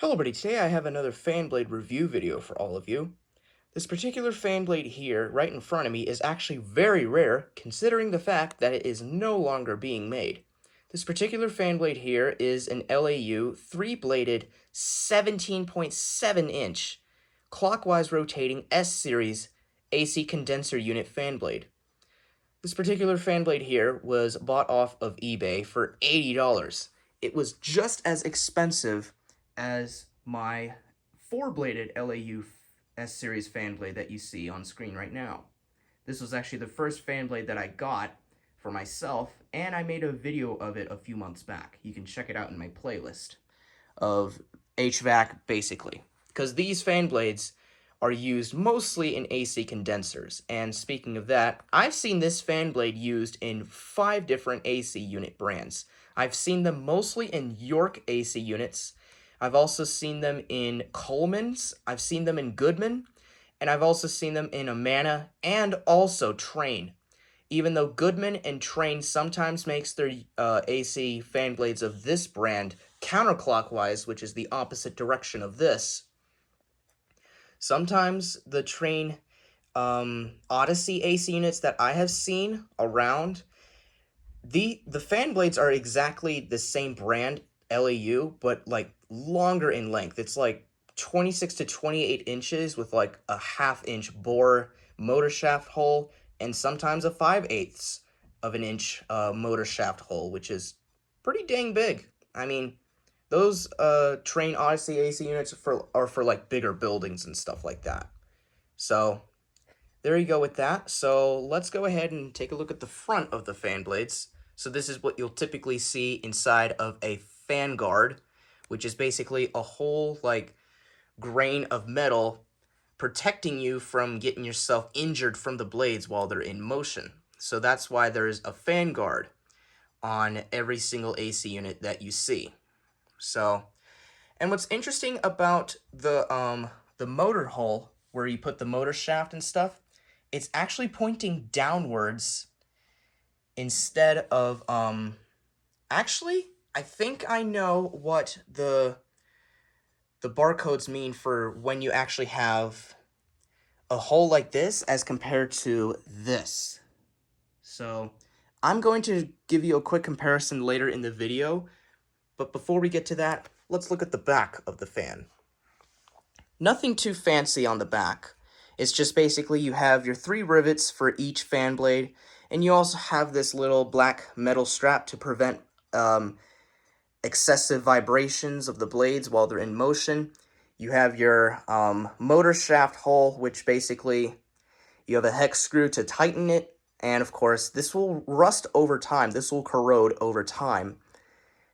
Hello everybody, today I have another fan blade review video for all of you. This particular fan blade here, right in front of me, is actually very rare, considering the fact that it is no longer being made. This particular fan blade here is an LAU 3-bladed 17.7-inch clockwise rotating S-series AC condenser unit fan blade. This particular fan blade here was bought off of eBay for $80. It was just as expensive as my 4-bladed LAU S-Series fan blade that you see on screen right now. This was actually the first fan blade that I got for myself, and I made a video of it a few months back. You can check it out in my playlist of HVAC, basically. Because these fan blades are used mostly in AC condensers. And speaking of that, I've seen this fan blade used in 5 different AC unit brands. I've seen them mostly in York AC units. I've also seen them in Coleman's. I've seen them in Goodman. And I've also seen them in Amana and also Trane. Even though Goodman and Trane sometimes makes their AC fan blades of this brand counterclockwise, which is the opposite direction of this, sometimes the Trane Odyssey AC units that I have seen around, the fan blades are exactly the same brand, LAU, but like longer in length. It's like 26 to 28 inches with like a half-inch bore motor shaft hole, and sometimes a 5/8 of an inch motor shaft hole, which is pretty dang big. I mean, those Trane Odyssey AC units are for like bigger buildings and stuff like that. So there you go with that. So let's go ahead and take a look at the front of the fan blades. So this is what you'll typically see inside of a fan guard, which is basically a whole like grain of metal protecting you from getting yourself injured from the blades while they're in motion. So that's why there's a fan guard on every single AC unit that you see. So, and what's interesting about the motor hole where you put the motor shaft and stuff, it's actually pointing downwards instead of actually, I think I know what the barcodes mean for when you actually have a hole like this as compared to this. So I'm going to give you a quick comparison later in the video, but before we get to that, let's look at the back of the fan. Nothing too fancy on the back. It's just basically you have your 3 rivets for each fan blade, and you also have this little black metal strap to prevent excessive vibrations of the blades while they're in motion. You have your motor shaft hole, which basically you have a hex screw to tighten it, and of course this will rust over time. This will corrode over time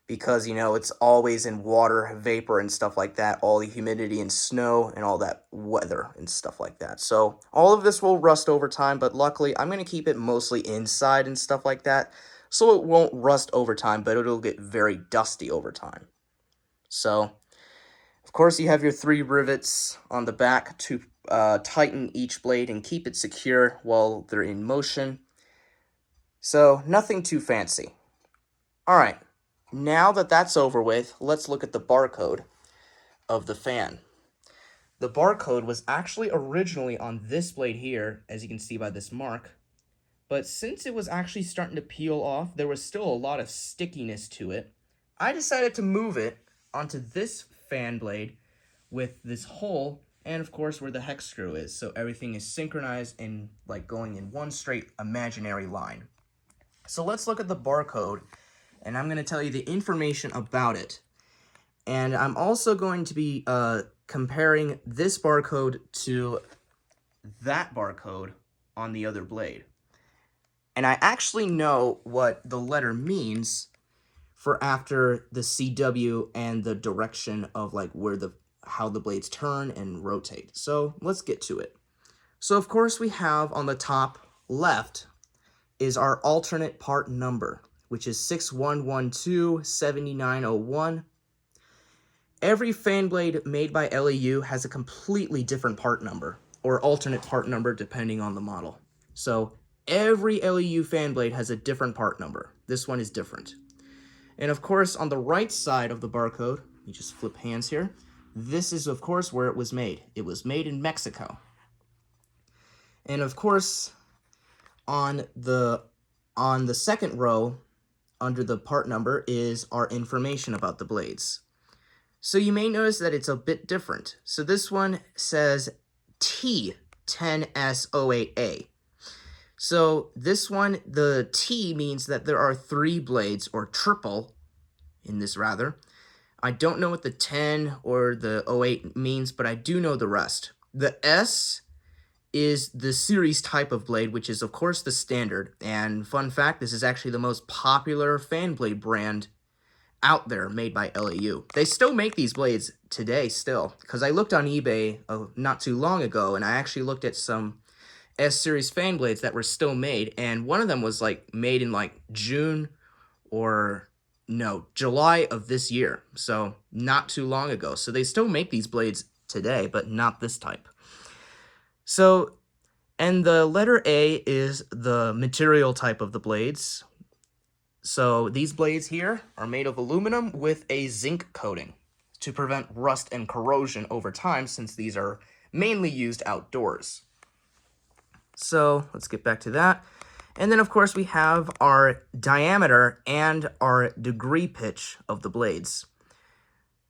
because, you know, it's always in water, vapor, and stuff like that, all the humidity and snow and all that weather and stuff like that. So all of this will rust over time, but luckily I'm going to keep it mostly inside and stuff like that, so it won't rust over time, but it'll get very dusty over time. So, of course, you have your 3 rivets on the back to tighten each blade and keep it secure while they're in motion. So, nothing too fancy. Alright, now that that's over with, let's look at the barcode of the fan. The barcode was actually originally on this blade here, as you can see by this mark. But since it was actually starting to peel off, there was still a lot of stickiness to it. I decided to move it onto this fan blade with this hole, and of course where the hex screw is, so everything is synchronized and like going in one straight imaginary line. So let's look at the barcode, and I'm going to tell you the information about it. And I'm also going to be comparing this barcode to that barcode on the other blade. And I actually know what the letter means for after the CW and the direction of like how the blades turn and rotate. So let's get to it. So of course we have on the top left is our alternate part number, which is 61127901. Every fan blade made by LAU has a completely different part number, or alternate part number depending on the model. So every LAU fan blade has a different part number. This one is different. And of course, on the right side of the barcode, you just flip hands here, this is, of course, where it was made. It was made in Mexico. And, of course, on the second row, under the part number, is our information about the blades. So you may notice that it's a bit different. So this one says T10S08A. So this one, the T means that there are 3 blades, or triple in this rather. I don't know what the 10 or the 08 means, but I do know the rest. The S is the series type of blade, which is of course the standard. And fun fact, this is actually the most popular fan blade brand out there, made by LAU. They still make these blades today still, because I looked on eBay not too long ago, and I actually looked at some S-series fan blades that were still made, and one of them was like made in like June or no, July of this year, so not too long ago. So they still make these blades today, but not this type. So, and the letter A is the material type of the blades. So these blades here are made of aluminum with a zinc coating to prevent rust and corrosion over time, since these are mainly used outdoors. So let's get back to that. And then, of course, we have our diameter and our degree pitch of the blades.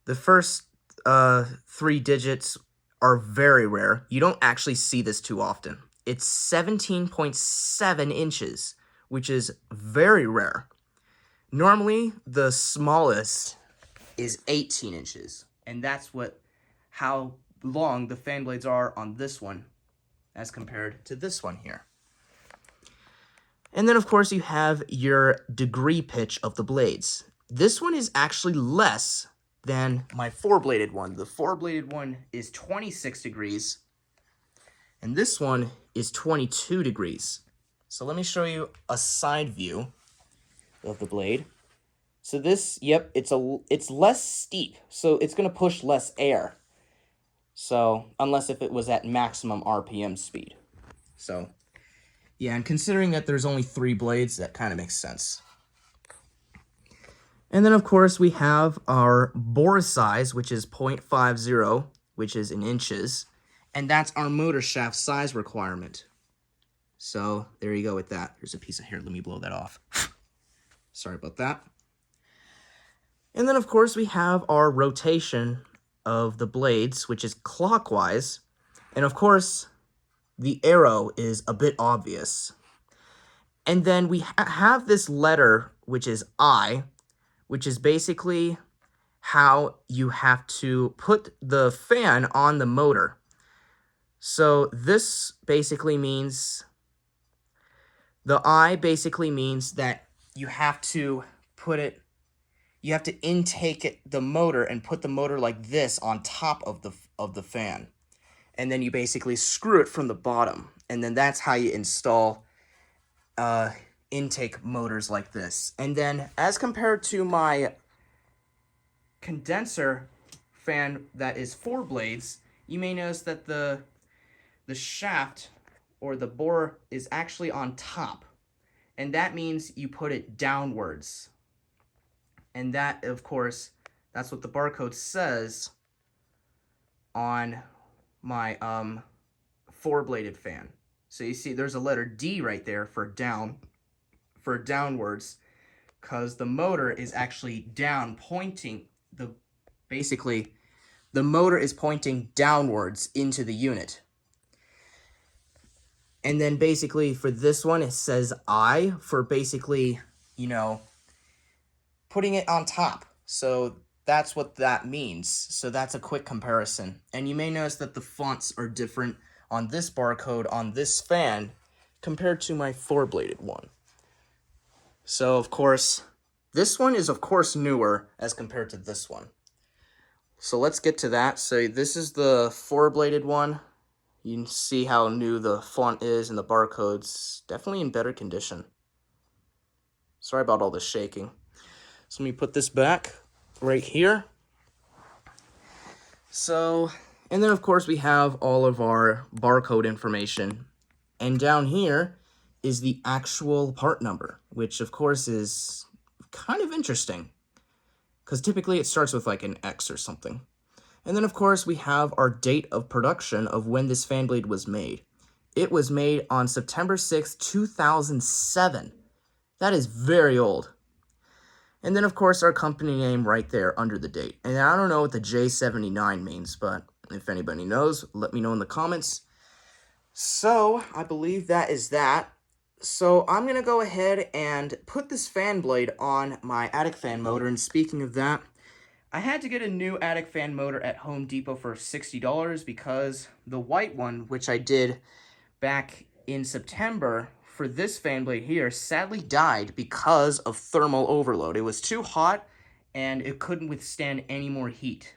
The first 3 digits are very rare. You don't actually see this too often. It's 17.7 inches, which is very rare. Normally, the smallest is 18 inches, and that's how long the fan blades are on this one as compared to this one here. And then, of course, you have your degree pitch of the blades. This one is actually less than my 4-bladed one. The 4-bladed one is 26 degrees, and this one is 22 degrees. So let me show you a side view of the blade. So this, yep, it's less steep, so it's going to push less air. So, unless if it was at maximum RPM speed. So, yeah, and considering that there's only 3 blades, that kind of makes sense. And then, of course, we have our bore size, which is 0.50, which is in inches. And that's our motor shaft size requirement. So, there you go with that. There's a piece of hair. Let me blow that off. Sorry about that. And then, of course, we have our rotation of the blades, which is clockwise. And, of course, the arrow is a bit obvious. And then we have this letter, which is I, which is basically how you have to put the fan on the motor. So this basically means, the I basically means that you have to intake the motor and put the motor like this on top of the fan. And then you basically screw it from the bottom. And then that's how you install intake motors like this. And then as compared to my condenser fan that is 4 blades, you may notice that the shaft or the bore is actually on top. And that means you put it downwards. And that, of course, that's what the barcode says on my 4-bladed fan. So you see there's a letter D right there for downwards, because the motor is actually down, pointing basically the motor is pointing downwards into the unit. And then basically for this one it says I for basically, putting it on top. So that's what that means. So that's a quick comparison. And you may notice that the fonts are different on this barcode on this fan compared to my 4-bladed one. So, of course, this one is, of course, newer as compared to this one. So let's get to that. So this is the 4-bladed one. You can see how new the font is and the barcode's definitely in better condition. Sorry about all the shaking. So let me put this back right here. So, and then of course we have all of our barcode information. And down here is the actual part number, which of course is kind of interesting, because typically it starts with like an X or something. And then, of course, we have our date of production of when this fan blade was made. It was made on September 6th, 2007. That is very old. And then, of course, our company name right there under the date. And I don't know what the J79 means, but if anybody knows, let me know in the comments. So, I believe that is that. So, I'm going to go ahead and put this fan blade on my attic fan motor. And speaking of that, I had to get a new attic fan motor at Home Depot for $60 because the white one, which I did back in September for this fan blade here, sadly died because of thermal overload. It was too hot and it couldn't withstand any more heat.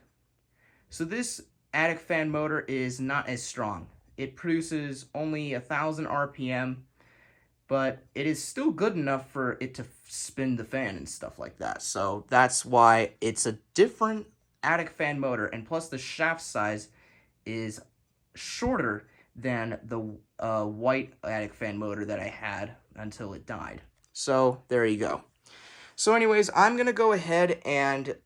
So this attic fan motor is not as strong. It produces only 1,000 RPM, but it is still good enough for it to spin the fan and stuff like that. So that's why it's a different attic fan motor, and plus the shaft size is shorter than the white attic fan motor that I had until it died. So there you go. So anyways, I'm going to go ahead and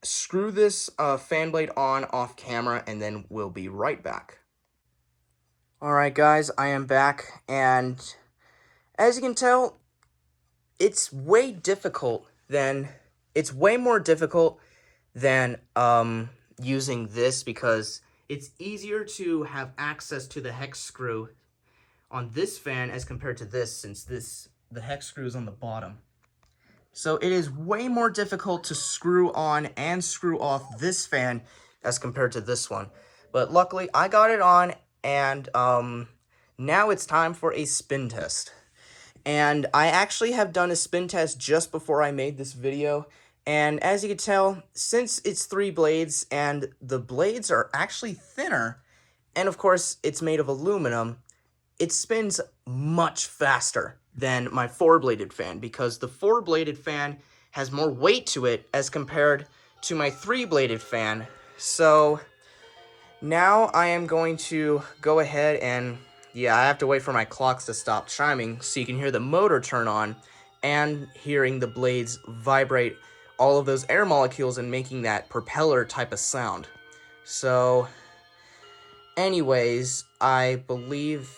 screw this fan blade on off camera, and then we'll be right back. Alright guys, I am back, and as you can tell, it's way more difficult than using this, because it's easier to have access to the hex screw on this fan as compared to this, since the hex screw is on the bottom. So it is way more difficult to screw on and screw off this fan as compared to this one. But luckily, I got it on, and now it's time for a spin test. And I actually have done a spin test just before I made this video. And as you can tell, since it's 3 blades and the blades are actually thinner, and of course it's made of aluminum, it spins much faster than my 4-bladed fan, because the 4-bladed fan has more weight to it as compared to my 3-bladed fan. So now I am going to go ahead and, yeah, I have to wait for my clocks to stop chiming so you can hear the motor turn on, and hearing the blades vibrate all of those air molecules and making that propeller type of sound. So anyways, I believe,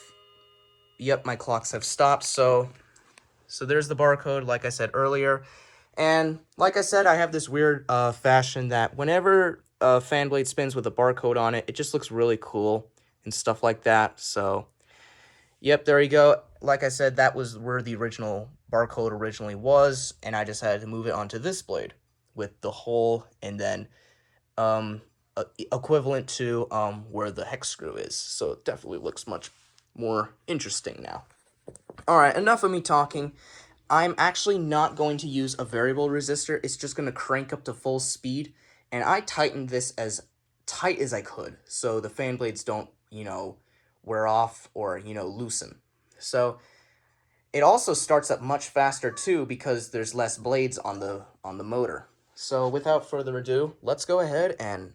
yep, my clocks have stopped. So there's the barcode, like I said earlier. And like I said, I have this weird fashion that whenever a fan blade spins with a barcode on it, it just looks really cool and stuff like that. So yep, there you go. Like I said, that was where the original barcode originally was, and I just had to move it onto this blade with the hole, and then equivalent to where the hex screw is. So it definitely looks much more interesting now. Alright, enough of me talking. I'm actually not going to use a variable resistor. It's just going to crank up to full speed, and I tightened this as tight as I could so the fan blades don't, wear off or, loosen. So it also starts up much faster too, because there's less blades on the motor. So without further ado, let's go ahead and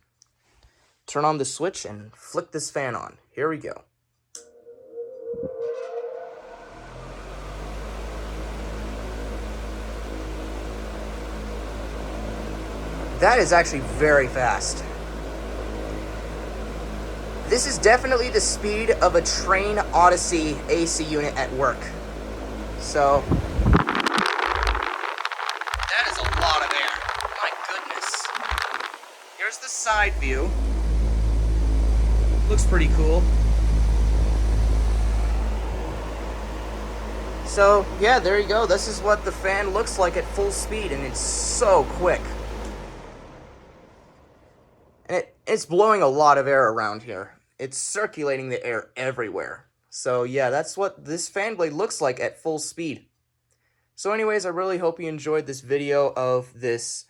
turn on the switch and flick this fan on. Here we go. That is actually very fast. This is definitely the speed of a Train Odyssey AC unit at work. So that is a lot of air. My goodness. Here's the side view. Looks pretty cool. So yeah, there you go. This is what the fan looks like at full speed, and it's so quick. And it's blowing a lot of air around here. It's circulating the air everywhere. So yeah, that's what this fan blade looks like at full speed. So anyways, I really hope you enjoyed this video of this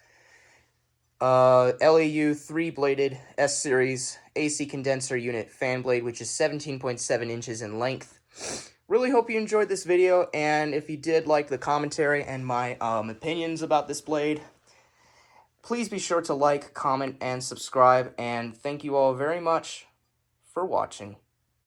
LAU 3-bladed S-Series AC condenser unit fan blade, which is 17.7 inches in length. Really hope you enjoyed this video, and if you did like the commentary and my opinions about this blade, please be sure to like, comment, and subscribe, and thank you all very much for watching.